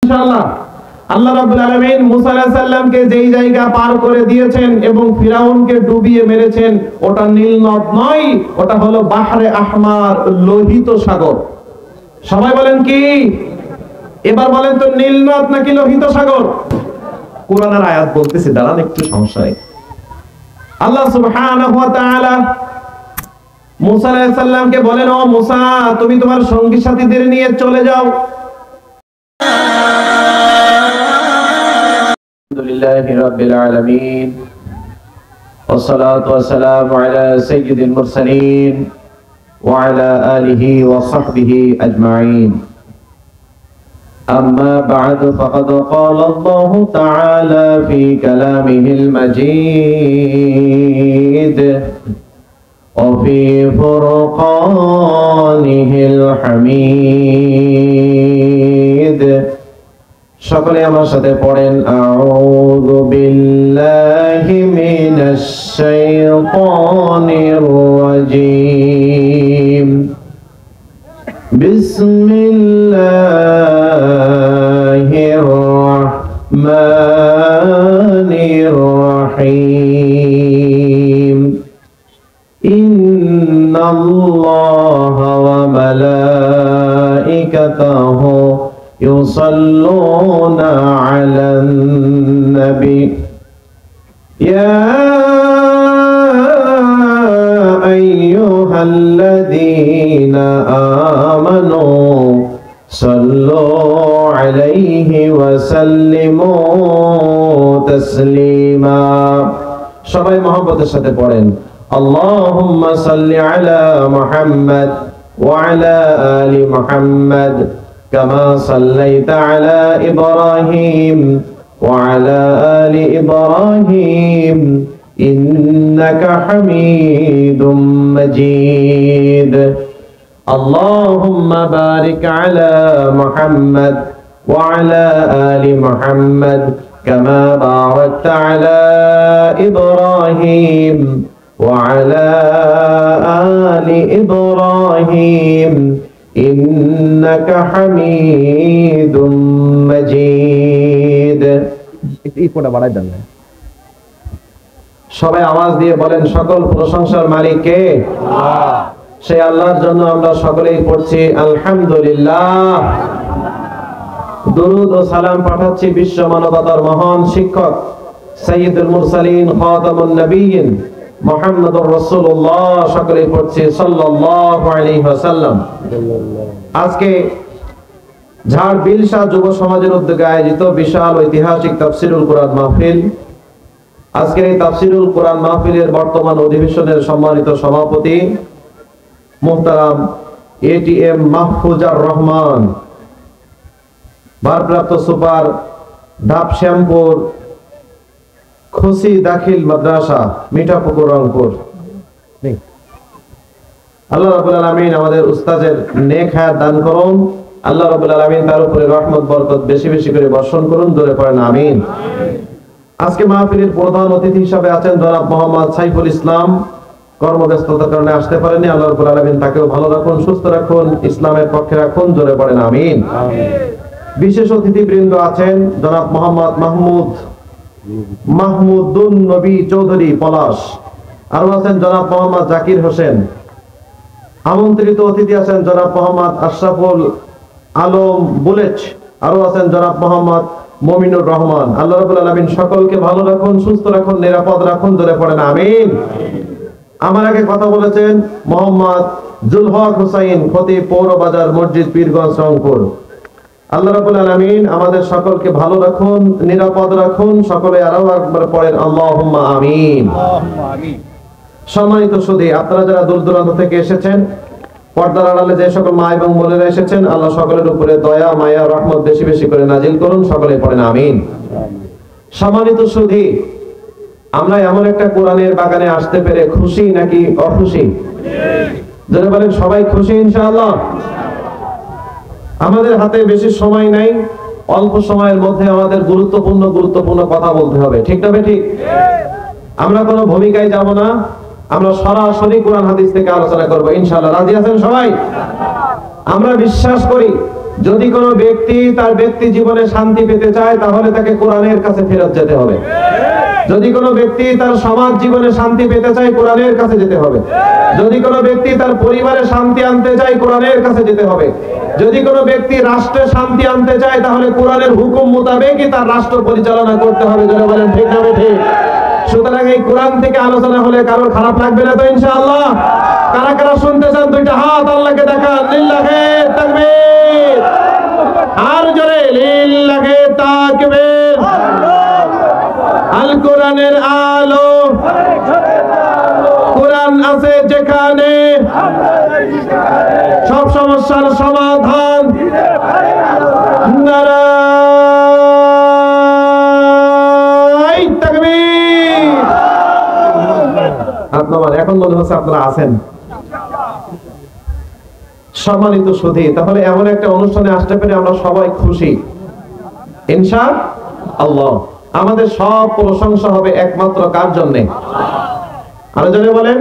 ইনশাআল্লাহ। আল্লাহ রাব্বুল আলামিন মুসা আলাইহিস সালামকে যেই জায়গা পার করে দিয়েছেন এবং ফিরাউনকে ডুবিয়ে মেরেছেন, ওটা নীল নদ নয়, ওটা হলো বাহরে আহমার, লোহিত সাগর। সবাই বলেন কি? এবার বলেন তো, নীল নদ নাকি লোহিত সাগর? কোরআনের আয়াত বলতেছি, দাঁড়ান একটু সমস্যা নেই। আল্লাহ সুবহানাহু ওয়া তাআলা মুসা আলাইহিস সালামকে বলেন, ও মুসা, তুমি তোমার সঙ্গী সাথীদের নিয়ে চলে যাও। আলহামদুলিল্লাহি রাব্বিল আলামিন ওয়াসসালাতু ওয়াসসালামু আলা সাইয়্যিদিল মুরসালিন ওয়া আলা আলিহি ওয়া সাহবিহি আজমাইন। أما بعد فقد قال الله تعالى في كلامه المجيد وفي فرقانه الحميد। সকলে আমার সাথে পড়েন, আউযু বিল্লাহি মিনাশ শাইতানির রাজীম। বিসমিল্লাহির রহমানির রহিম। ইন্নাল্লাহা ওয়া মালাইকাতাহু ইউসাল্লুনা আলান নবী ইয়া আইয়ুহাল্লাযীনা আমানু সাল্লু আলাইহি ওয়া সাল্লিমু তাসলিমা। সবাই মহব্বতের সাথে পড়েন, আল্লাহুম্মা সাল্লি আলা মুহাম্মাদ ওয়া আলা আলি মুহাম্মাদ কামা সাল্লাইতা আলা ইব্রাহিম ওয়া আলা আলি ইব্রাহিম ইন্নাকা হামিদুম মাজিদ। আল্লাহুম্মা বারিক আলা মুহাম্মাদ ওয়া আলা আলি মুহাম্মাদ কামা বারাকতা আলা ইব্রাহিম ওয়া আলা আলি ইব্রাহিম ইন্নাকা হামিদুম মাজিদ। একটু ইকোটা বাড়াই দেন। সবাই আওয়াজ দিয়ে বলেন, সকল প্রশংসার মালিক কে? আল্লাহ। সেই আল্লাহর জন্য আমরা সকলেই পড়ছি আলহামদুলিল্লাহ। দুরূদ ও সালাম পাঠাচ্ছি বিশ্ব মানবতার মহান শিক্ষক সাইয়্যিদুল মুরসালিন খাতামুন নবিয়্যিন মুহাম্মদুর রাসূলুল্লাহ, সকলেই পড়ছি সাল্লাল্লাহু আলাইহি ওয়াসাল্লাম। আজকে ঝাড় বিলশা যুব সমাজের উদ্যোগে আয়োজিত বিশাল ঐতিহাসিক তাফসীরুল কুরআন মাহফিল। আজকের এই তাফসীরুল কুরআন মাহফিলের বর্তমান অধিবেশনের সম্মানিত সভাপতি মুহতারাম এটিএম মাহফুজার রহমান, ভারপ্রাপ্ত সুপার ঢাপশ্যামপুর খুশি দাখিল মাদ্রাসা মিঠাপুকুর রংপুর। আল্লাহ রাব্বুল আলামিন আমাদের উস্তাদের নেক হায়াত দান করুন। আল্লাহ রাব্বুল আলামিন তার উপরে রহমত বরকত বেশি বেশি করে বর্ষণ করুন। জোরে পড়েন আমিন। আজকে মাহফিলের প্রধান অতিথি হিসেবে আছেন জনাব মোহাম্মদ সাইফুল ইসলাম। কর্মব্যস্ততার কারণে আসতে পারেননি। আল্লাহ রাব্বুল আলামিন তাকেও ভালো রাখুন, সুস্থ রাখুন, ইসলামের পক্ষে রাখুন। জোরে পড়েন আমিন। বিশেষ অতিথিবৃন্দ আছেন জনাব মোহাম্মদ মাহমুদুন নবী চৌধুরী পলাশ, আরো আছেন জনাব মোহাম্মদ জাকির হোসেন। আমন্ত্রিত অতিথি আছেন জনাব মোহাম্মদ আশরাফুল আলম বুলেট, আরো আছেন জনাব মোহাম্মদ মমিনুর রহমান। আল্লাহ রাব্বুল আলামিন সকলকে ভালো রাখুন, সুস্থ রাখুন, নিরাপদ রাখুন। জোরে পড়েন আমিন। আমার আগে কথা বলেছেন মোহাম্মদ জুলহক হুসাইন, খতিব পৌর বাজার মসজিদ পীরগঞ্জ রংপুর। আল্লাহ রাব্বুল আলামিন আমাদের সকলকে ভালো রাখুন, নিরাপদ রাখুন। সকলে আরো একবার পড়েন আল্লাহুম্মা আমিন। সম্মানিত সুধী, আপনারা যারা দূর দূরান্ত থেকে এসেছেন, পর্দার আড়ালে যে সকল মা এবং বোনেরা এসেছেন, আল্লাহ সকলের উপরে দয়া মায়া রহমত বেশি বেশি করে নাজিল করুন। সকলে পড়েন আমিন। সম্মানিত সুধী, আমরা এমন একটা কোরআনের বাগানে আসতে পেরে খুশি নাকি অখুশি? যারা বলেন সবাই খুশি ইনশাআল্লাহ। আমাদের হাতে বেশি সময় নাই, অল্প সময়ের মধ্যে আমাদের গুরুত্বপূর্ণ কথা বলতে হবে, ঠিক না ঠিক? আমরা কোনো ভূমিকায় যাব না, আমরা সরাসরি কোরআন হাদিস থেকে আলোচনা করব ইনশাআল্লাহ। রাজি আছেন সবাই? আমরা বিশ্বাস করি যদি কোনো ব্যক্তি তার ব্যক্তি জীবনে শান্তি পেতে চায় তাহলে তাকে কোরআনের কাছে ফেরত যেতে হবে। যদি কোনো ব্যক্তি তার সমাজ জীবনে শান্তি পেতে চায় কোরআনের কাছে যেতে হবে। যদি কোনো ব্যক্তি তার পরিবারে শান্তি আনতে চায় কোরআনের কাছে যেতে হবে। যদি কোনো ব্যক্তি রাষ্ট্রে শান্তি আনতে চায় তাহলে কোরআনের হুকুম মোতাবেকই তার রাষ্ট্র পরিচালনা করতে হবে। যারা বলেন ঠিক না ঠিক? সুতরাং এই কোরআন থেকে আলোচনা হলে কারোর খারাপ লাগবে না তো ইনশাআল্লাহ? কারা কারা শুনতে চান দুইটা হাত আল্লাহকে দেখান। লিল্লাহে তাকবীর, আর জোরে লিল্লাহে তাকবীর। আল কোরআনের আলো, কোরআন আছে যেখানে সব সমস্যার সমাধান। নারায়ে তাকবীর। আপনারা এখন মনে হচ্ছে আপনারা আছেন। সম্মানিত সুধী, তাহলে এমন একটা অনুষ্ঠানে আসতে পেরে আমরা সবাই খুশি ইনশাআল্লাহ। আমাদের সব প্রশংসা হবে একমাত্র কার জন্য? আরো জোরে বলেন।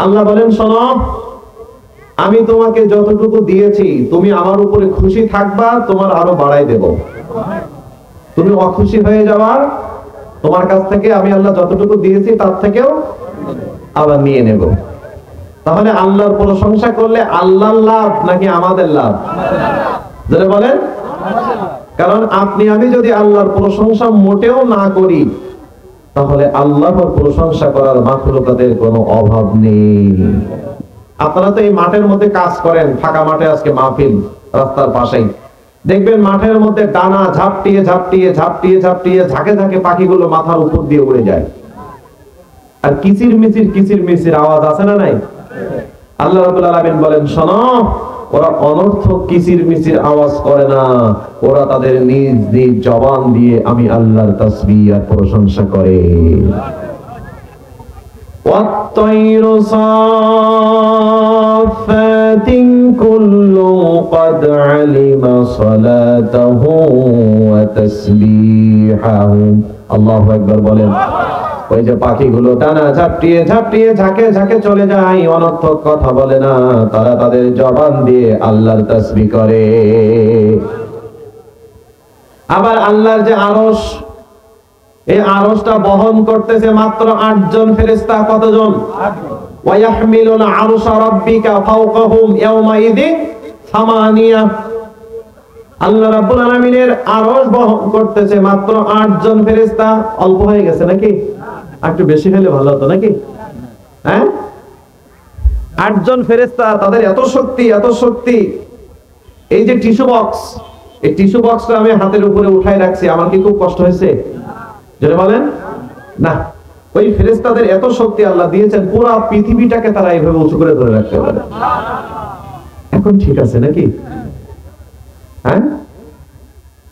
আল্লাহ বলেন, শোনো, আমি তোমাকে যতটুকু দিয়েছি তুমি আমার উপরে খুশি থাকবা, তোমার আরো বাড়াই দেব। তুমি অখুশি হয়ে যাওয়া, তোমার কাছ থেকে আমি আল্লাহ যতটুকু দিয়েছি তার থেকেও আবার নিয়ে নেব। তাহলে আল্লাহর প্রশংসা করলে আল্লাহর লাভ নাকি আমাদের লাভ? যারা বলেন, কারণ আপনি আমি যদি আল্লাহর প্রশংসা মোটেও না করি তাহলে আল্লাহর প্রশংসা করার মাখলুকাতের কোনো অভাব নেই। আপনারা তো এই মাঠের মধ্যে কাজ করেন, ফাঁকা মাঠে আজকে মাহফিল রাস্তার পাশেই, দেখবেন মাঠের মধ্যে ডানা ঝাপটিয়ে ঝাপটিয়ে ঝাপটিয়ে ঝাপটিয়ে ঝাঁকে ঝাঁকে পাখিগুলো মাথার উপর দিয়ে উড়ে যায়, আর কিচির মিচির আওয়াজ আছে না নাই? আল্লাহ রাব্বুল আলামিন বলেন, শোনো, ওরা অনর্থক কিচির মিচির আওয়াজ করে না, ওরা তাদের নিজ নিজ জবান দিয়ে আমি আল্লাহর তাসবিহ আর প্রশংসা করে। والطير صافات كل قد علم صلاته وتسبيحه। আল্লাহু আকবার বলেন। ওই যে পাখিগুলো ডানা ঝাপটিয়ে ঝাপটিয়ে ঝাঁকে ঝাঁকে চলে যায়, অনর্থক কথা বলে না, তারা তাদের জবান দিয়ে আল্লাহর তাসবিহ করে। আবার আল্লাহর যে আরশ, এই আরশটা বহন করতেছে মাত্র 8 জন ফেরেশতা। কতজন? ওয়া ইয়াহমিলুল আরশা রাব্বিকা ফাওকাহুম ইয়াওমাইযিন সামানিয়া। আল্লাহ রাব্বুল আলামিনের আরশ বহন করতেছে মাত্র 8 জন ফেরেশতা। অল্প হয়ে গেছে নাকি? একটু বেশি হলে ভালো হতো নাকি? হ্যাঁ, 8 জন ফেরেশতা, তাদের এত শক্তি এত শক্তি। এই যে টিস্যু বক্স, এই টিস্যু বক্সটা আমি হাতের উপরে উঠাই রাখছি, আমার কি খুব কষ্ট হয়েছে? যেটা বলেন না, ওই ফেরেশতাদের এত শক্তি আল্লাহ দিয়েছেন, পুরো পৃথিবীটাকে তারা এইভাবে উঁচু করে ধরে রাখতে পারে। এখন ঠিক আছে নাকি? হ্যাঁ,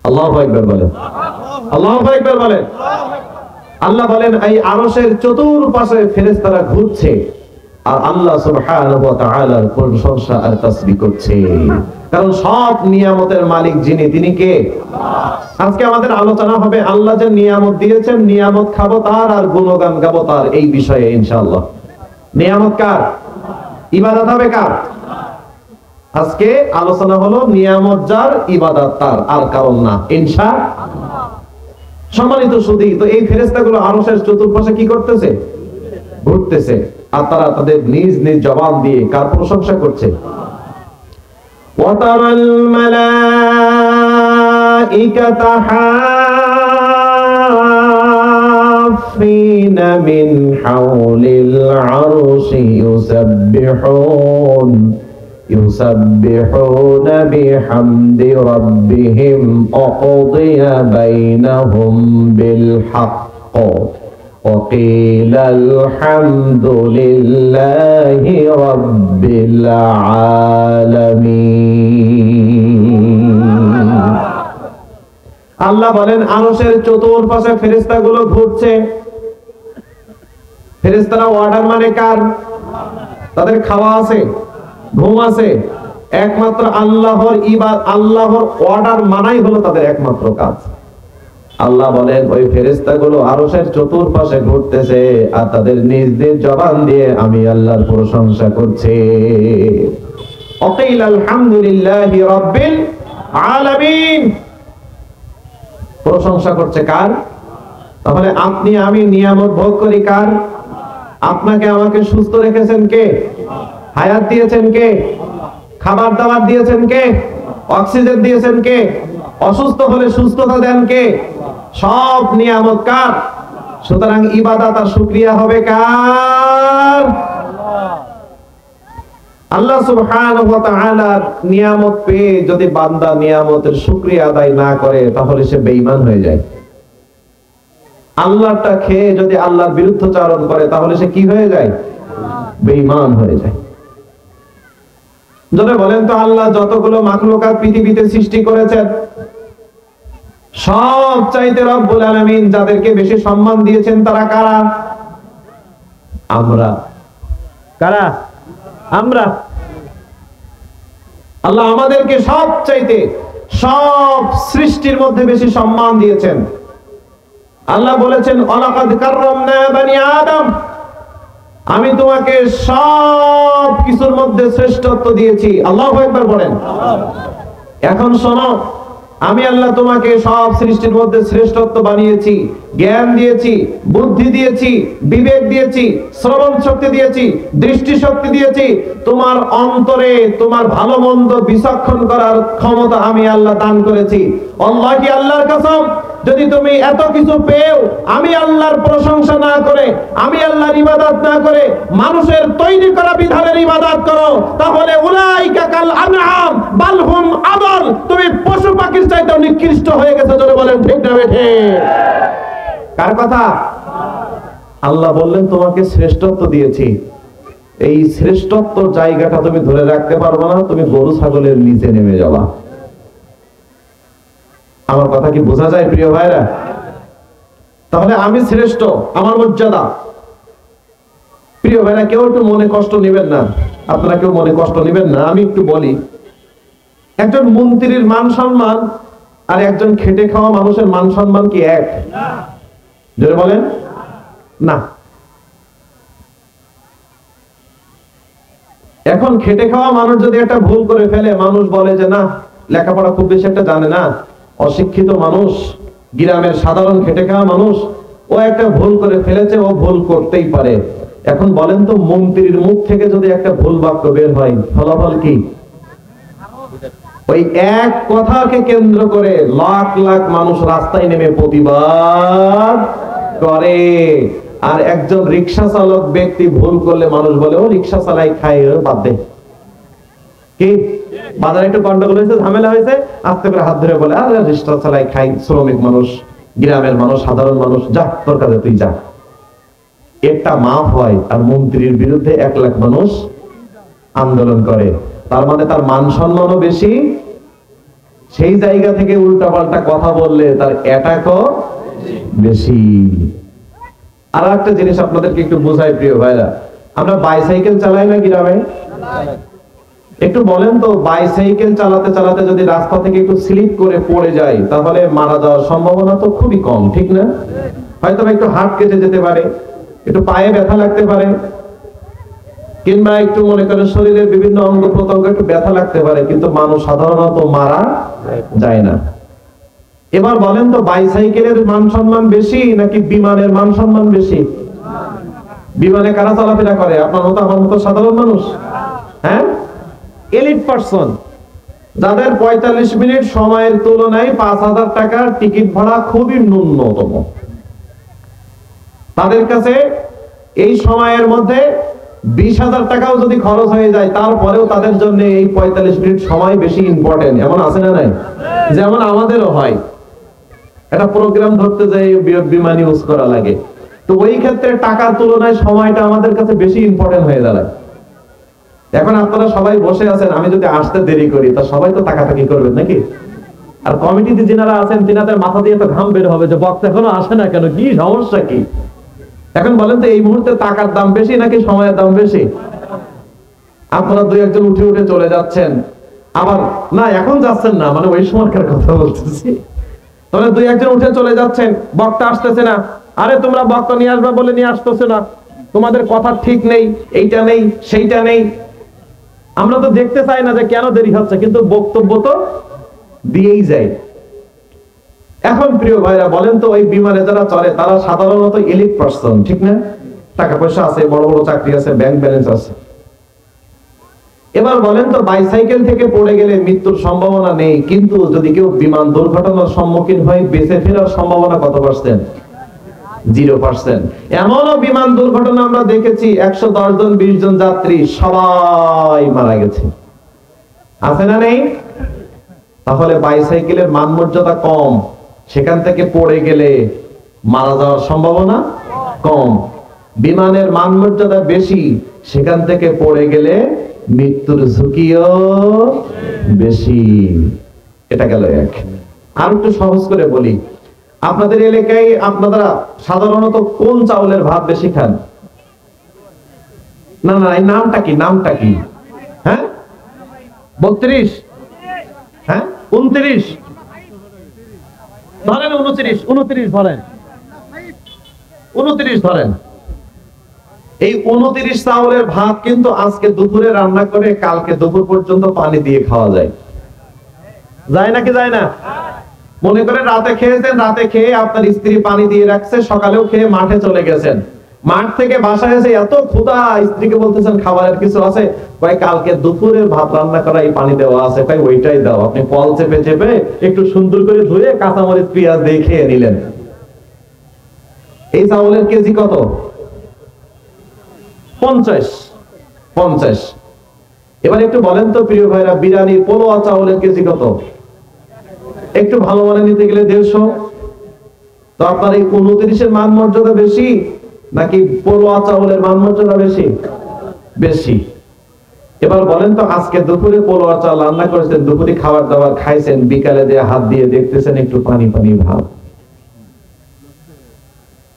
আল্লাহু আকবার বলেন, আল্লাহু আকবার বলেন। আল্লাহ বলেন, এই আরশের চতুর্পাশে ফেরেশতারা ঘুরছে আর আল্লাহ সুবহানাহু ওয়া তাআলার প্রশংসা আর তাসবিহ করছে। কারণ সব নিয়ামতের মালিক যিনি, তিনি কে? আজকে আমাদের আলোচনা হবে আল্লাহ যে নিয়ামত দিয়েছেন, নিয়ামত খাবো তার আর গুণগান গাবো তার, এই বিষয়ে ইনশাআল্লাহ। নিয়ামত কার? ইবাদত হবে কার? আজকে আলোচনা হলো নিয়ামত যার, ইবাদত তার, আর কারণ না, ইনশাআল্লাহ। সম্মানিত সুধী, তো এই ফেরেশতাগুলো আরশের চতুর্পাশে কি করতেছে? ঘুরতেছে, আর তারা তাদের নিজ নিজ জবান দিয়ে কার প্রশংসা করছে? وَتَرَى الْمَلَائِكَةَ حَافِّينَ مِنْ حَوْلِ الْعَرْشِ يُسَبِّحُونَ بِحَمْدِ رَبِّهِمْ وَقُضِيَ بَيْنَهُمْ بِالْحَقِّ وقيل الحمد لله رب العالمين। আল্লাহ বলেন, আরশের চতুর্পাশে ফেরেশতাগুলো ঘুরছে। ফেরেশতারা অর্ডার মানে কার? তাদের খাওয়া আছে, ঘুম আছে, একমাত্র আল্লাহর ইবাদত, আল্লাহর অর্ডার মানাই হলো তাদের একমাত্র কাজ। আল্লাহ বলেন, ওই ফেরেশতাগুলো আরশের চতুর্পাশে ঘুরতেছে আর তাদের নিজ নিজ জবান দিয়ে আমি আল্লাহর প্রশংসা করছি। ওয়াকিল আলহামদুলিল্লাহি রাব্বিল আলামিন। প্রশংসা করছে কার? তাহলে আপনি আমি নিয়ামত ভোগ করি কার? আপনাকে আমাকে সুস্থ রেখেছেন কে? হায়াত দিয়েছেন কে? খাবার দাবার দিয়েছেন কে? অক্সিজেন দিয়েছেন কে? অসুস্থ হলে সুস্থতা দেন কে? সব নিয়ামত কার? সুতরাং ইবাদত আর শুকরিয়া হবে কার? আল্লাহ সুবহানাহু ওয়া তাআলার নিয়ামত পেয়ে যদি বান্দা নিয়ামতের শুকরিয়া আদায় না করে তাহলে সে বেঈমান হয়ে যায়। আল্লাহটা খেয়ে যদি আল্লাহর বিরুদ্ধাচরণ করে তাহলে সে কি হয়ে যায়? বেঈমান হয়ে যায়। যদি বলেন তো আল্লাহ যতগুলো মাখলুকাত পৃথিবীতে সৃষ্টি করেছেন সব চাইতে রব্বুল আলামিন যাদেরকে বেশি সম্মান দিয়েছেন তারা কারা? আমরা। কারা? আমরা। আল্লাহ আমাদেরকে সব চাইতে সব সৃষ্টির মধ্যে বেশি সম্মান দিয়েছেন। আল্লাহ বলেছেন ওয়ালাকাদ কাররামনা বানি আদম, আমি তোমাকে সব কিছুর মধ্যে শ্রেষ্ঠত্ব দিয়েছি। আল্লাহু আকবার বলেন। এখন শোনো, আমি আল্লাহ তোমাকে সব সৃষ্টির মধ্যে শ্রেষ্ঠত্ব বানিয়েছি, জ্ঞান দিয়েছি, বুদ্ধি দিয়েছি, বিবেক দিয়েছি, শ্রবণ শক্তি দিয়েছি, দৃষ্টি শক্তি দিয়েছি। তোমার অন্তরে তোমার ভালো মন্দ বিচক্ষণ করার ক্ষমতা আমি আল্লাহ দান করেছি। আল্লাহি আল্লাহর কসম, যদি তুমি এত কিছু পেও আমি আল্লাহর প্রশংসা না করে, আমি আল্লাহর ইবাদত না করে মানুষের তৈরি করা বিধানের ইবাদত করো তাহলে উলাইকা কাল আনআম বাল হুম আদল, তুমি পশু পাখির চাইতেও নিকৃষ্ট হয়ে গেছো। জোরে বলেন ঠিক না বেঠে? কার কথা? আল্লাহ বললেন তোমাকে শ্রেষ্ঠত্ব দিয়েছি, এই শ্রেষ্ঠত্ব জায়গাটা তুমি ধরে রাখতে পারবে না, তুমি গরু ছাগলের নিচে নেমে যাবা। আমার কথা কি বোঝা যায় প্রিয় ভাইরা? তাহলে আমি শ্রেষ্ঠ, আমার মর্যাদা। প্রিয় ভাইরা কেউ একটু মনে কষ্ট নেবেন না, আপনারা কেউ মনে কষ্ট নেবেন না। আমি একটু বলি, একজন মন্ত্রীর মান সম্মান আর একজন খেটে খাওয়া মানুষের মান সম্মান কি এক? জোরে বলেন না। এখন খেটে খাওয়া মানুষ যদি একটা ভুল করে ফেলে, মানুষ বলে যে না লেখাপড়া খুব বেশি একটা জানে না, অশিক্ষিত মানুষ, গ্রামের সাধারণ খেটে খাওয়া মানুষ, ও একটা ভুল করে ফেলেছে, ও ভুল করতেই পারে। এখন বলেন তো মন্ত্রীর মুখ থেকে যদি একটা ভুল বাক্য বের হয় ফলাফল কি? ওই এক কথাকে কেন্দ্র করে লাখ লাখ মানুষ রাস্তায় নেমে প্রতিবাদ করে। আর একজন রিকশা চালক ব্যক্তি ভুল করলে মানুষ বলে ও রিকশা চালাই খায়, বাদ দে। কি বাজারে একটু গন্ডগোল হয়েছে, ঝামেলা হয়েছে, আস্তে করে হাত ধরে বলে আরে রিকশা চালাই খাই, শ্রমিক মানুষ, গ্রামের মানুষ, সাধারণ মানুষ, যা তোর কাছে তুই যা। একটা মাফ হয় আর মন্ত্রীর বিরুদ্ধে 1 লাখ মানুষ আন্দোলন করে। তার মানে তার মান সম্মানও বেশি, সেই জায়গা থেকে উল্টাপাল্টা কথা বললে তার অ্যাটাকও বেশি। আর একটা জিনিস আপনাদেরকে একটু বোঝাই প্রিয় ভাইরা, আমরা বাইসাইকেল চালাই না গ্রামে? একটু বলেন তো, বাইসাইকেল চালাতে চালাতে যদি রাস্তা থেকে একটু স্লিপ করে পড়ে যায় তাহলে মারা যাওয়ার সম্ভাবনা তো খুবই কম, ঠিক না? হয়তো একটু হাত কেটে যেতে পারে, একটু পায়ে ব্যথা লাগতে পারে, কিংবা একটু মনে করেন শরীরের বিভিন্ন অঙ্গ প্রত্যঙ্গ একটু ব্যথা লাগতে পারে, কিন্তু মানুষ সাধারণত মারা যায় না। এবার বলেন তো বাইসাইকেলের মান সম্মান বেশি নাকি বিমানের মান সম্মান বেশি? বিমানে কারা চলাফেরা করে? আপনার মতো আমার মতো সাধারণ মানুষ, হ্যাঁ, এলিট পারসন, যাদের 45 মিনিট সময়ের তুলনায় 5000 টাকার টিকিট ভাড়া খুবই ন্যূনতম। তাদের কাছে এই সময়ের মধ্যে 20,000 টাকাও যদি খরচ হয়ে যায় তারপরেও তাদের জন্য এই 45 মিনিট সময় বেশি ইম্পর্টেন্ট। এমন আছে না নাই? যেমন আমাদেরও হয়, একটা প্রোগ্রাম ধরতে যাই বিমান ইউজ করা লাগে, তো ওই ক্ষেত্রে টাকার তুলনায় সময়টা আমাদের কাছে বেশি ইম্পর্টেন্ট হয়ে দাঁড়ায়। এখন আপনারা সবাই বসে আছেন, আমি যদি আসতে দেরি করি তা সবাই তো টাকাটাকি করবেন নাকি? আর কমিটিতে যিনারা আছেন তিনাদের মাথা দিয়ে তো ঘাম বের হবে যে বক্তা এখনো আসে না কেন, কি সমস্যা কি? এখন বলেন তো এই মুহূর্তে টাকার দাম বেশি নাকি সময়ের দাম বেশি? আপনারা 2-1 জন উঠে উঠে চলে যাচ্ছেন, আবার না এখন যাচ্ছেন না, মানে ওই সময়কার কথা বলতেছি। তাহলে 2-1 জন উঠে চলে যাচ্ছেন, বক্তা আসতেছে না, আরে তোমরা বক্তা নিয়ে আসবা বলে নিয়ে আসতেছে না, তোমাদের কথা ঠিক নেই, এইটা নেই সেইটা নেই। আমরা তো দেখতে চাই না যে কেন দেরি হচ্ছে, কিন্তু বক্তব্য তো দিয়েই যায়। এখন প্রিয় ভাইরা বলেন তো, ওই বিমানে যারা চলে তারা সাধারণত এলিট পারসন, ঠিক না? টাকা পয়সা আছে, বড় বড় চাকরি আছে, ব্যাংক ব্যালেন্স আছে। এবার বলেন তো, বাইসাইকেল থেকে পড়ে গেলে মৃত্যুর সম্ভাবনা নেই, কিন্তু যদি কেউ বিমান দুর্ঘটনার সম্মুখীন হয় বেঁচে ফেরার সম্ভাবনা কত পার্সেন্ট? 0%। এমনও বিমান দুর্ঘটনা আমরা দেখেছি 110 জন 20 জন যাত্রী সবাই মারা গেছে, আছে না নেই? তাহলে বাইসাইকেলের মান মর্যাদা কম, সেখান থেকে পড়ে গেলে মারা যাওয়ার সম্ভাবনা কম। বিমানের মান মর্যাদা বেশি, সেখান থেকে পড়ে গেলে মৃত্যুর ঝুঁকিও বেশি। এটা গেল এক। আর একটু সহজ করে বলি, আপনাদের এলাকায় আপনারা সাধারণত কোন চাউলের ভাত বেশি খান? না না, এই নামটা কি? নামটা কি? হ্যাঁ, 32, হ্যাঁ 29, ধরেন 29 ধরেন, 29 ধরেন। এই 29 চাউলের ভাত কিন্তু আজকে দুপুরে রান্না করে কালকে দুপুর পর্যন্ত পানি দিয়ে খাওয়া যায়, যায় নাকি যায় না? মনে করে রাতে খেয়েছেন, রাতে খেয়ে আপনার স্ত্রী পানি দিয়ে রাখছে, সকালেও খেয়ে মাঠে চলে গেছেন, মাঠ থেকে বাসায় এসে এত ক্ষুধা, স্ত্রীকে বলতেছেন খাবারের কিছু আছে, কয় কালকে দুপুরের ভাত রান্না করা এই পানি দেওয়া আছে, কয় ওইটাই দাও। আপনি কল চেপে চেপে একটু সুন্দর করে ধুয়ে কাঁচামরিচ পেঁয়াজ দিয়ে খেয়ে নিলেন। এই চাউলের কেজি কত? 50। এবার একটু বলেন তো প্রিয় ভাইরা, বিরিয়ানির পোলোয়া চাউলের কেজি কত? একটু ভালো মানে নিতে গেলে 150। তো আপনার এই 29-এর মান মর্যাদা বেশি নাকি পোলোয়া চাউলের মান মর্যাদা বেশি? বেশি। এবার বলেন তো, আজকে দুপুরে পোলোয়া চাল রান্না করেছেন, দুপুরে খাবার দাবার খাইছেন, বিকালে দিয়ে হাত দিয়ে দেখতেছেন একটু পানি পানি ভাব,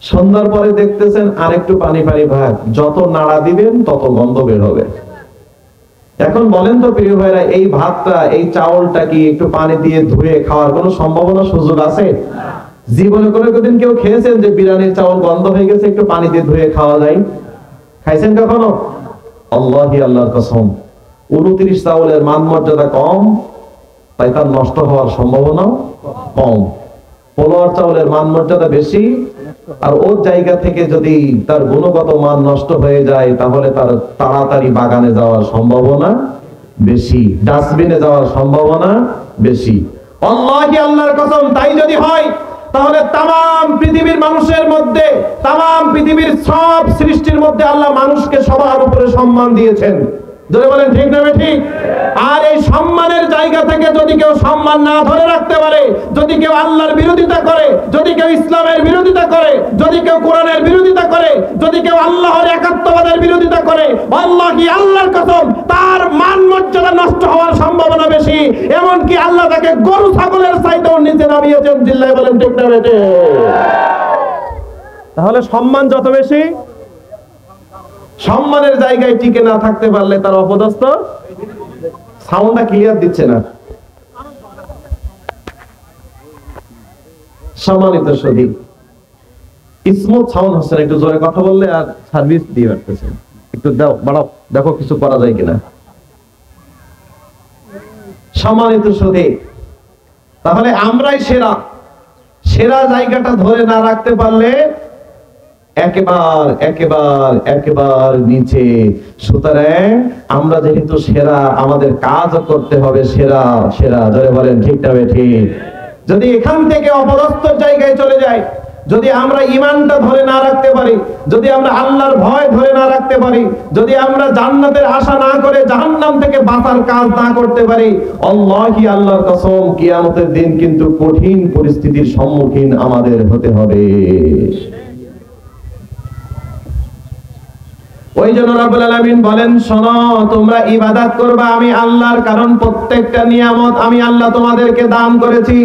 সন্ধ্যার পরে দেখতেছেন আর একটু পানি পানি ভাব, যত নাড়া দিবেন তত গন্ধ বের হবে। এখন বলেন তো প্রিয় ভাইরা, এই ভাতটা, এই চাউলটা কি একটু পানি দিয়ে ধুয়ে খাওয়ার কোনো সম্ভাবনা সুযোগ আছে? জীবনে কোনো দিন কেউ খেয়েছেন যে বিরিয়ানির চাউল গন্ধ হয়ে গেছে একটু পানি দিয়ে ধুয়ে খাওয়া যায়? খাইছেন কখনো? আল্লাহি আল্লাহর কসম, 29 চাউলের মান মর্যাদা কম, তাই তার নষ্ট হওয়ার সম্ভাবনা কম। পোলোয়ার চাউলের মান মর্যাদা বেশি, আর ওর জায়গা থেকে যদি তার গুণগত মান নষ্ট হয়ে যায় তাহলে তার তাড়াতাড়ি বাগানে যাওয়ার সম্ভাবনা বেশি, ডাস্টবিনে যাওয়ার সম্ভাবনা বেশি। আল্লাহি আল্লাহর কসম, তাই যদি হয় তাহলে তাম পৃথিবীর মানুষের মধ্যে, তাম পৃথিবীর সব সৃষ্টির মধ্যে আল্লাহ মানুষকে সবার উপরে সম্মান দিয়েছেন। যদি বলেন ঠিক না ঠিক? আর এই সম্মানের জায়গা থেকে যদি কেউ সম্মান না ধরে রাখতে পারে, যদি কেউ আল্লাহর বিরোধিতা করে, যদি কেউ ইসলামের বিরোধিতা করে, যদি কেউ কোরআনের বিরোধিতা করে, যদি কেউ আল্লাহর একাত্মবাদের বিরোধিতা করে, আল্লাহি আল্লাহর কসম, তার মান মর্যাদা নষ্ট হওয়ার সম্ভাবনা বেশি। এমনকি আল্লাহ তাকে গরু ছাগলের চাইতেও নিচে নামিয়েছেন। জিল্লায় বলেন ঠিক না বেটে? তাহলে সম্মান যত বেশি, সম্মানের জায়গায় টিকে না থাকতে পারলে তার অপদস্থ। সাউন্ডটা ক্লিয়ার দিচ্ছে না। সম্মানিত সুধী, স্মুথ সাউন্ড হচ্ছে না, একটু জোরে কথা বললে আর সার্ভিস দিয়ে রাখতেছেন, একটু দাও বাড়াও, দেখো কিছু করা যায় কিনা। সম্মানিত সুধী, তাহলে আমরাই সেরা, সেরা জায়গাটা ধরে না রাখতে পারলে একেবার নিচে। সুতরাং আমরা যেহেতু সেরা, আমাদের কাজ করতে হবে সেরা সেরা। ধরে বলেন ঠিক না ঠিক? যদি এখান থেকে অপদস্থ জায়গায় চলে যায়, যদি আমরা ঈমানটা ধরে না রাখতে পারি, যদি আমরা আল্লাহর ভয় ধরে না রাখতে পারি, যদি আমরা জান্নাতের আশা না করে জাহান্নাম থেকে বাঁচার কাজ না করতে পারি, আল্লাহি আল্লাহর কসম, কিয়ামতের দিন কিন্তু কঠিন পরিস্থিতির সম্মুখীন আমাদের হতে হবে। ওই জন্য রব্বুল আলামিন বলেন, শোনো, তোমরা ইবাদত করবা আমি আল্লাহর, কারণ প্রত্যেকটা নিয়ামত আমি আল্লাহ তোমাদেরকে দান করেছি।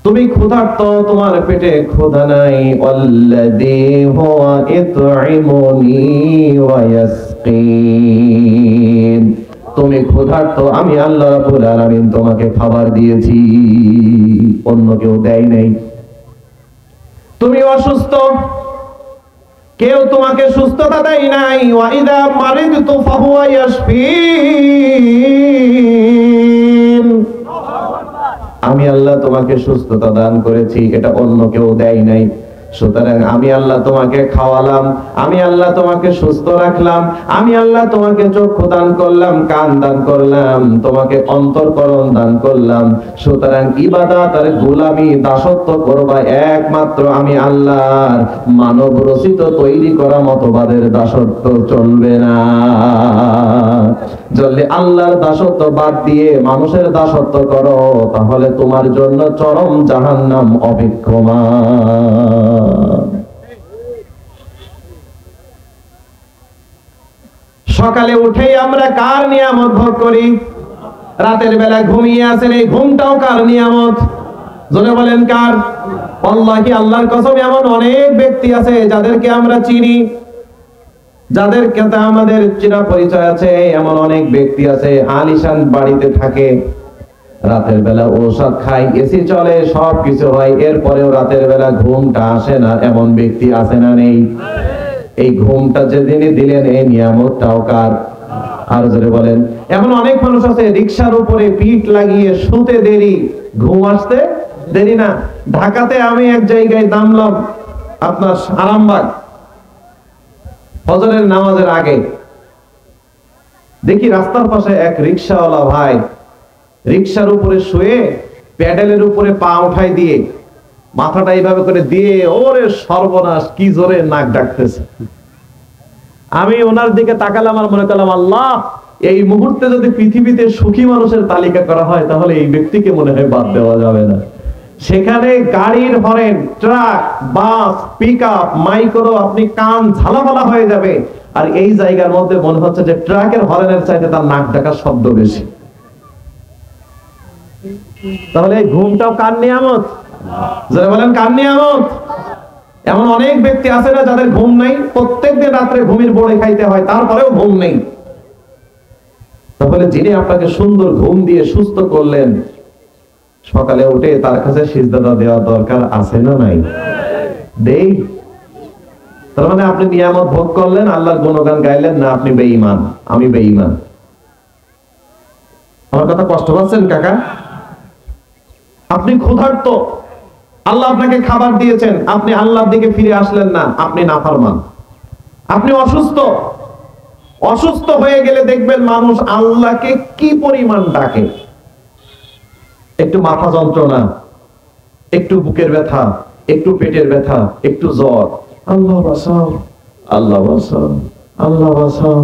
তুমি ক্ষুধার্ত, তোমার পেটে ক্ষুধা নাই, আল্লাযী হুয়া ইত'ইমুনি ওয়া ইয়াসকিন। তুমি ক্ষুধার্ত, আমি আল্লাহ রাব্বুল আলামিন তোমাকে খাবার দিয়েছি, অন্য কেউ দেয় নাই। তুমি অসুস্থ, কেউ তোমাকে সুস্থতা দেয় নাই। ওয়া ইযা মারিদতু ফাহুয়া ইয়াশফিন। আমি আল্লাহ তোমাকে সুস্থতা দান করেছি, এটা অন্য কেউ দেয় নাই। সুতরাং আমি আল্লাহ তোমাকে খাওয়ালাম, আমি আল্লাহ তোমাকে সুস্থ রাখলাম, আমি আল্লাহ তোমাকে চক্ষু দান করলাম, কান দান করলাম, তোমাকে অন্তরকরণ দান করলাম। সুতরাং ইবাদত আর গোলামি দাসত্ব করবা একমাত্র আমি আল্লাহর, মানব রচিত তৈরি করা মতবাদের দাসত্ব চলবে না। যদি আল্লাহর দাসত্ব বাদ দিয়ে মানুষের দাসত্ব করো, তাহলে তোমার জন্য চরম জাহান্নাম অপেক্ষমান। সকালে উঠেই আমরা কার নিয়ামত ভোগ করি? রাতের বেলা ঘুমিয়ে আছেন, এই ঘুমটাও কার নিয়ামত? জোরে বলেন কার? আল্লাহি, আল্লাহর কসম, এমন অনেক ব্যক্তি আছে যাদেরকে আমরা চিনি, যাদের সাথে আমাদের চেনা পরিচয় আছে। এমন অনেক ব্যক্তি আছে আলিশান বাড়িতে থাকে, রাতের বেলা ঔষধ খায়, এসি চলে, সব কিছু হয়, এরপরেও রাতের বেলা ঘুমটা আসে না। এমন ব্যক্তি আছে না নেই? এই ঘুমটা যেদিনই দিলেন, এই নিয়ামতটাও কার? আর জোরে বলেন। এমন অনেক মানুষ আছে রিকশার উপরে পিঠ লাগিয়ে শুতে দেরি, ঘুম আসতে দেরি না। ঢাকাতে আমি এক জায়গায় নামলাম, আপনার আরামবাগ, ফজরের নামাজের আগে। দেখি রাস্তার পাশে এক রিকশাওয়ালা ভাই রিকশার উপরে শুয়ে প্যাডেলের উপরে পা উঠাই দিয়ে মাথাটা এইভাবে করে দিয়ে, ওরে সর্বনাশ, কি জোরে নাক ডাকতেছে। আমি ওনার দিকে তাকালাম আর মনে করলাম, আল্লাহ, এই মুহূর্তে যদি পৃথিবীতে সুখী মানুষের তালিকা করা হয়, তাহলে এই ব্যক্তিকে মনে হয় বাদ দেওয়া যাবে না। সেখানে গাড়ির হরেন, ট্রাক, বাস, পিকআপ, মাইক্রো, আপনি কান ঝালাপালা হয়ে যাবে। আর এই জায়গার মধ্যে মনে হচ্ছে যে ট্রাকের হরেনের চাইতে তার নাক ডাকার শব্দ বেশি। তাহলে এই ঘুমটাও কার নিয়ামত? যারা বলেন কার নিয়ামত? এমন অনেক ব্যক্তি আছে না যাদের ঘুম নাই, প্রত্যেকদিন রাত্রে ঘুমের বড়ে খাইতে হয়, তারপরেও ঘুম নেই। তাহলে যিনি আপনাকে সুন্দর ঘুম দিয়ে সুস্থ করলেন, সকালে উঠে তার কাছে সিজদা দেওয়া দরকার আছে না নাই? দেই। তার মানে আপনি নিয়ামত ভোগ করলেন, আল্লাহর গুণগান গাইলেন না, আপনি বেঈমান, আমি বেঈমান। আমার কথা কষ্ট পাচ্ছেন কাকা? আপনি ক্ষুধার্ত, আল্লাহ আপনাকে খাবার দিয়েছেন, আপনি আল্লাহর দিকে ফিরে আসলেন না, আপনি নাফরমান। আপনি অসুস্থ, অসুস্থ হয়ে গেলে দেখবেন মানুষ আল্লাহকে কি পরিমাণ ডাকে। একটু মাথা যন্ত্রণা, একটু বুকের ব্যথা, একটু পেটের ব্যথা, একটু জ্বর, আল্লাহ বাঁচাও, আল্লাহ বাঁচাও, আল্লাহ বাঁচাও,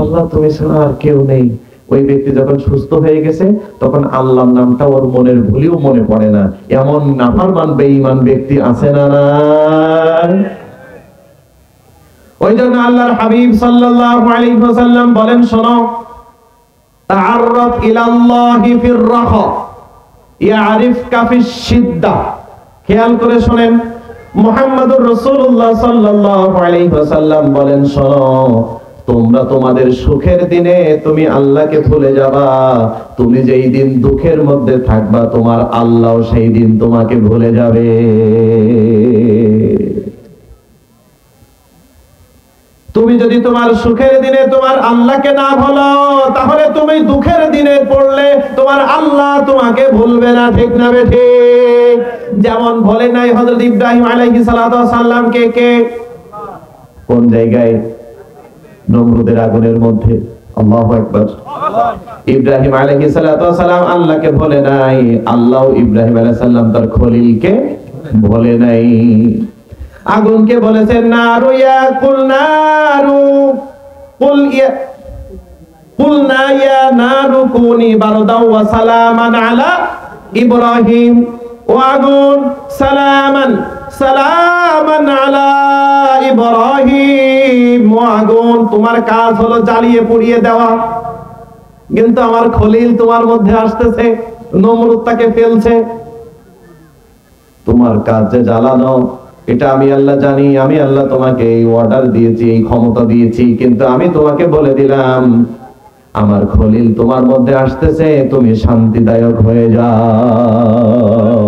আল্লাহ তুমি ছাড়া আর কেউ নেই। ওই ব্যক্তি যখন সুস্থ হয়ে গেছে, তখন আল্লাহর নামটা ওর মনের ভুলেও মনে পড়ে না। এমন নাফরমান বেঈমান ব্যক্তি আছে না? ওই জন্য আল্লাহর হাবিব সাল্লাল্লাহু আলাইহি ওয়াসাল্লাম বলেন, শোনো, তাআররাফ ইলাল্লাহি ফির রাখা ইয়ারিফকা ফিশ শিদ্দাহ। খেয়াল করে শুনেন, মুহাম্মদুর রাসূলুল্লাহ সাল্লাল্লাহু আলাইহি ওয়াসাল্লাম বলেন, শোনো, তোমরা তোমাদের সুখের দিনে তুমি আল্লাহকে ভুলে যাবা, তুমি যেই দিন দুঃখের মধ্যে থাকবা, তোমার আল্লাহ সেই দিন তোমাকে ভুলে যাবে। তুমি যদি তোমার সুখের দিনে তোমার আল্লাহকে না ভুলো, তাহলে তুমি দুঃখের দিনে পড়লে তোমার আল্লাহ তোমাকে ভুলবে না, ঠিক না বেঠিক? যেমন বলে নাই হযরত ইব্রাহিম আলাইহিস সালাতু ওয়াস সালামকে, কে কোন জায়গায়? নমরুদের আগুনের মধ্যে। আল্লাহু আকবার। ইব্রাহিম আলাইহিস সালাতু ওয়াস সালাম আল্লাহকে ভুলে নাই, আল্লাহ ইব্রাহিম আলাইহিস সালাম তার খলিলকে ভুলে নাই। আগুনকে বলেছেন, নারু ইয়া কুল নারু কুল ইয়া কুলনা ইয়া নারু কুনি বারদাও ওয়া সালামান আলা ইব্রাহিম। ও আগুন, সালামান সালামান আলা ইব্রাহিম। ও আগুন, তোমার কাজ হলো জ্বালিয়ে পুড়িয়ে দেওয়া, কিন্তু আমার খলিল তোমার মধ্যে আসতেছে, নমরুদ তাকে ফেলছে। তোমার কাজ যে জ্বালানো, এটা আমি আল্লাহ জানি। আমি আল্লাহ তোমাকে এই অর্ডার দিয়েছি, এই ক্ষমতা দিয়েছি, কিন্তু আমি তোমাকে বলে দিলাম, আমার খলিল তোমার মধ্যে আসতেছে, তুমি শান্তিদায়ক হয়ে যাও।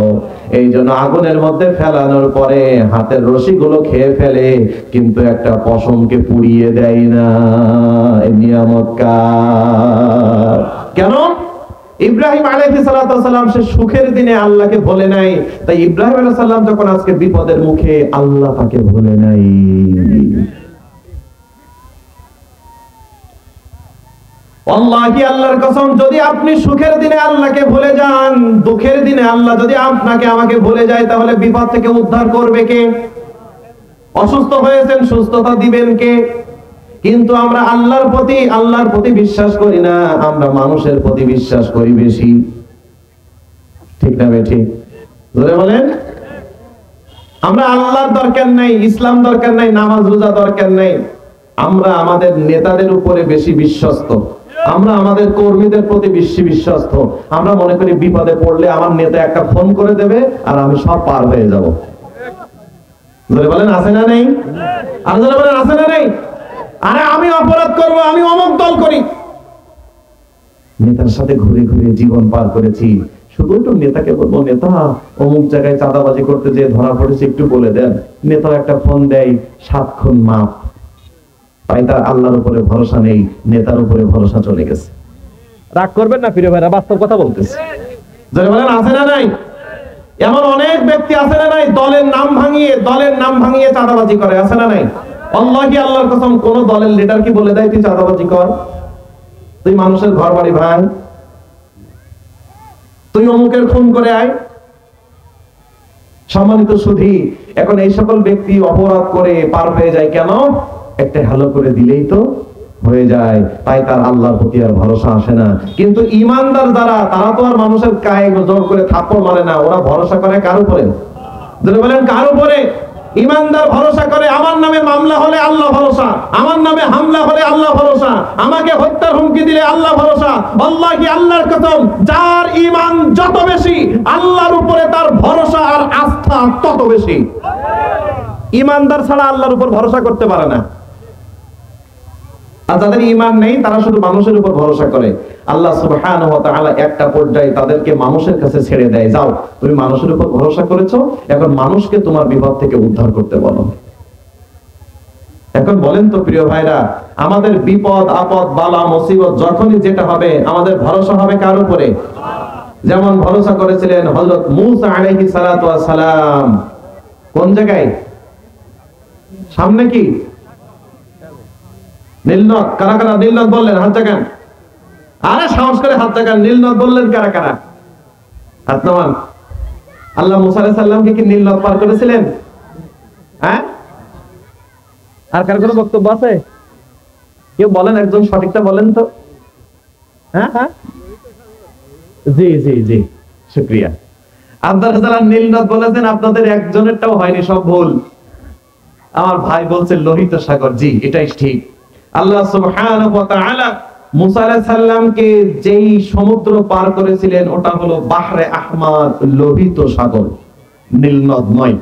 এই জন্য আগুনের মধ্যে ফেলানোর পরে হাতের রশিগুলো খেয়ে ফেলে, কিন্তু একটা পশমকে পুড়িয়ে দেয় না। এই নিয়ামত কার? কেন? ইব্রাহিম আলাইহিস সালাতু ওয়াস সালাম সে সুখের দিনে আল্লাহকে ভুলে নাই, তাই ইব্রাহিম আলাইহিস সালাম যখন আজকে বিপদের মুখে আল্লাহ তাকে ভুলে নাই। আল্লাহি আল্লাহর কসম, যদি আপনি সুখের দিনে আল্লাহকে ভুলে যান, দুঃখের দিনে আল্লাহ যদি আপনাকে আমাকে ভুলে যায়, তাহলে বিপদ থেকে উদ্ধার করবে কে? অসুস্থ হয়েছেন, সুস্থতা দিবেন কে? কিন্তু আমরা আল্লাহর প্রতি বিশ্বাস করি না, আমরা মানুষের প্রতি বিশ্বাস করি বেশি। ঠিক না বেঠিক? জোরে বলেন। আমরা আল্লাহর দরকার নাই, ইসলাম দরকার নাই, নামাজ রোজা দরকার নাই, আমরা আমাদের নেতাদের উপরে বেশি বিশ্বস্ত, আমরা আমাদের কর্মীদের প্রতি বেশি বিশ্বস্ত। আমরা মনে করি বিপদে পড়লে আমার নেতা একটা ফোন করে দেবে আর আমি সব পার হয়ে যাব। জোরে বলেন আছে না নেই? আর জোরে বলেন আছে না নেই? আরে আমি অপরাধ করব, আমি অমুক দল করি, নেতার সাথে ঘুরে ঘুরে জীবন পার করেছি, শুধু একটু নেতাকে বলবো, নেতা অমুক জায়গায় চাঁদাবাজি করতে যে ধরা পড়েছে একটু বলে দেন, নেতা একটা ফোন দেয়, 7 খুন মাপ। তাই তার আল্লাহর উপরে ভরসা নেই, নেতার উপরে ভরসা চলে গেছে। রাগ করবেন না প্রিয় ভাইরা, বাস্তব কথা বলতেছে। যারা বলেন আছে না নাই? এমন অনেক ব্যক্তি আছে না নাই, দলের নাম ভাঙিয়ে চাঁদাবাজি করে, আছে না নাই? আল্লাহি আল্লাহর কসম, কোন দলের লিডার কি বলে দেয় তুই চাঁদাবাজি কর, তুই মানুষের ঘর বাড়ি ভাঙ, তুই অমুকের খুন করে আয়? সম্মানিত সুধী, এখন এই সকল ব্যক্তি অপরাধ করে পার হয়ে যায় কেন? একটা হ্যালো করে দিলেই তো হয়ে যায়, তাই তার আল্লাহর প্রতি আর ভরসা আসে না। কিন্তু ঈমানদার যারা, তারা তো আর মানুষের গায়ে জোর করে থাপ্পড় মারে না, ওরা ভরসা করে কার উপরে? যদি বলেন কার উপরে? ঈমানদার ভরসা করে আমার নামে মামলা হলে আল্লাহ ভরসা, আমার নামে হামলা হলে আল্লাহ ভরসা, আমাকে হত্যার হুমকি দিলে আল্লাহ ভরসা। আল্লাহি আল্লাহর কসম, যার ঈমান যত বেশি, আল্লাহর উপরে তার ভরসা আর আস্থা তত বেশি। ঈমানদার ছাড়া আল্লাহর উপর ভরসা করতে পারে না। আর যাদের ঈমান নেই, তারা শুধু মানুষের উপর ভরসা করে। আল্লাহ সুবহানাহু ওয়া তাআলা একটা পর্যায়ে তাদেরকে মানুষের কাছে ছেড়ে দেয়, যাও তুমি মানুষের উপর ভরসা করেছো, এখন মানুষকে তোমার বিপদ থেকে উদ্ধার করতে বলো। এখন বলেন তো প্রিয় ভাইরা, আমাদের বিপদ আপদ বালা মুসিবত যখনই যেটা হবে, আমাদের ভরসা হবে কার উপরে? যেমন ভরসা করেছিলেন হযরত মূসা আলাইহিস সালাতু ওয়াস সালাম। কোন জায়গায়? সামনে কি নীলনদ? কারা কারা নীলনদ বললেন? হাত জাগান। আরে সাহস করে হাত জাগান। নীলনদ বললেন কারা কারা? হাত নামান। আল্লাহ মূসা আলাইহিস সালামকে কি নীলনদ পার করেছিলেন? হ্যাঁ? আর কার কোনো বক্তব্য আছে? কেউ বলেন, একজন সঠিকটা বলেন তো। হ্যাঁ হ্যাঁ, জি জি জি, শুকরিয়া। আপনারা যারা নীলনদ বলেছেন, আপনাদের একজনেরটাও হয়নি, সব ভুল। আমার ভাই বলছে লোহিত সাগর। জি, এটাই ঠিক। আল্লাহ সুবহানাহু ওয়া তাআলা মূসা আলাইহিস সালামকে যেই সমুদ্র পার করেছিলেন, ওটা হলো বাহরে আহমার, লোহিত সাগর, নীলনদ নয়।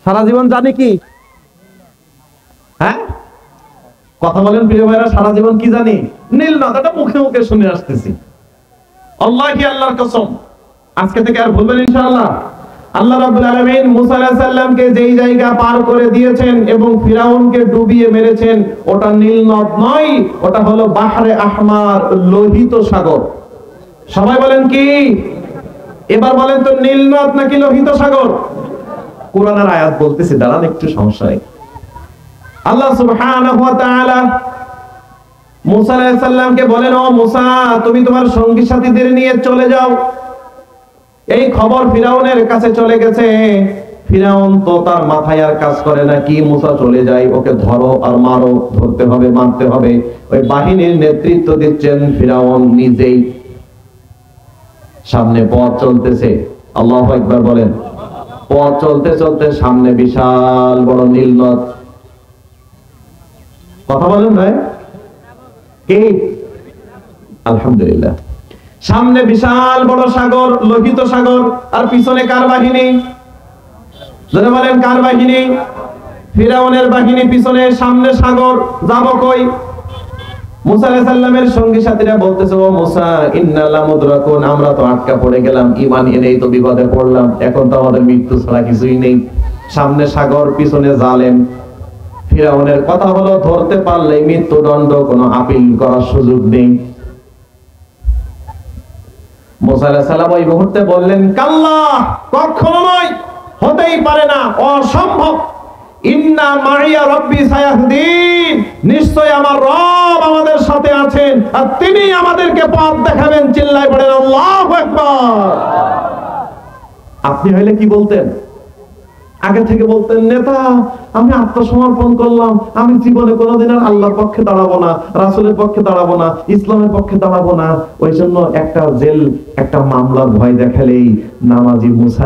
সারা জীবন জানি কি? হ্যাঁ, কথা বলেন প্রিয় ভাইরা, সারা জীবন কি জানি? নীলনদ। এটা মুখে মুখে শুনে আসতেছি। আল্লাহি আল্লাহর কসম, আজকে থেকে আর ভুলবেন ইনশাআল্লাহ। আল্লাহ রাব্বুল আলামিন মূসা আলাইহিস সালামকে যেই জায়গা পার করে দিয়েছেন এবং ফিরাউনকে ডুবিয়ে মেরেছেন, ওটা নীলনদ নয়, ওটা হলো বাহরে আহমার, লোহিত সাগর। সবাই বলেন কি? এবার বলেন তো, নীলনদ নাকি লোহিত সাগর? কোরআনের আয়াত বলতেছি, দাঁড়ান একটু, সমস্যা নেই। আল্লাহ সুবহানাহু ওয়া তাআলা মূসা আলাইহিস সালামকে বলেন, ও মূসা, তুমি তোমার সঙ্গী সাথীদের নিয়ে চলে যাও। এই খবর ফিরাউনের কাছে চলে গেছে। ফিরাউন তো তার মাথায় আর কাজ করে না, কি মূসা চলে যায়, ওকে ধরো আর মারো, ধরতে হবে, মারতে হবে। ওই বাহিনীর নেতৃত্ব দিচ্ছেন ফিরাউন নিজেই। সামনে পথ চলতেছে, আল্লাহু আকবার বলেন। পথ চলতে চলতে সামনে বিশাল বড় নীলনদ। কথা বলেন ভাই, কি? আলহামদুলিল্লাহ। সামনে বিশাল বড় সাগর, লোহিত সাগর, আর পিছনে কার বাহিনী? যারা বলেন কার বাহিনী? ফিরাউনের বাহিনী পিছনে, সামনে সাগর, যাব কই? মূসা আলাইহিস সালামের সঙ্গী সাথীরা বলতেছে, ও মূসা, ইন্না লামুদরাকুন, আমরা তো আটকা পড়ে গেলাম, ঈমান এনেই তো বিপদে পড়লাম, এখন তো আমাদের মৃত্যু ছাড়া কিছুই নেই। সামনে সাগর, পিছনে জালেম। ফিরাউনের কথা হলো ধরতে পারলে মৃত্যুদণ্ড, কোনো আপিল করার সুযোগ নেই। মুসা আলাইহিস সালাম ওই মুহূর্তে বললেন, কাল্লা, কখনো নয়, হতেই পারে না, অসম্ভব। ইন্না মাইয়া রাব্বি সায়াহদিন, নিশ্চয় আমার রব আমাদের সাথে আছেন আর তিনি আমাদেরকে পথ দেখাবেন। চিল্লায় পড়েন আল্লাহু আকবার। আপনি হইলে কি বলতেন? আগে থেকে বলতেন, নেতা আমি আত্মসমর্পণ করলাম, আমি জীবনে কোনোদিন আর আল্লাহর পক্ষে দাঁড়াবো না, রাসূলের পক্ষে দাঁড়াবো না, ইসলামের পক্ষে দাঁড়াবো না। ওই জন্য একটা জেল, একটা মামলার ভয় দেখালেই নামাজি মুসা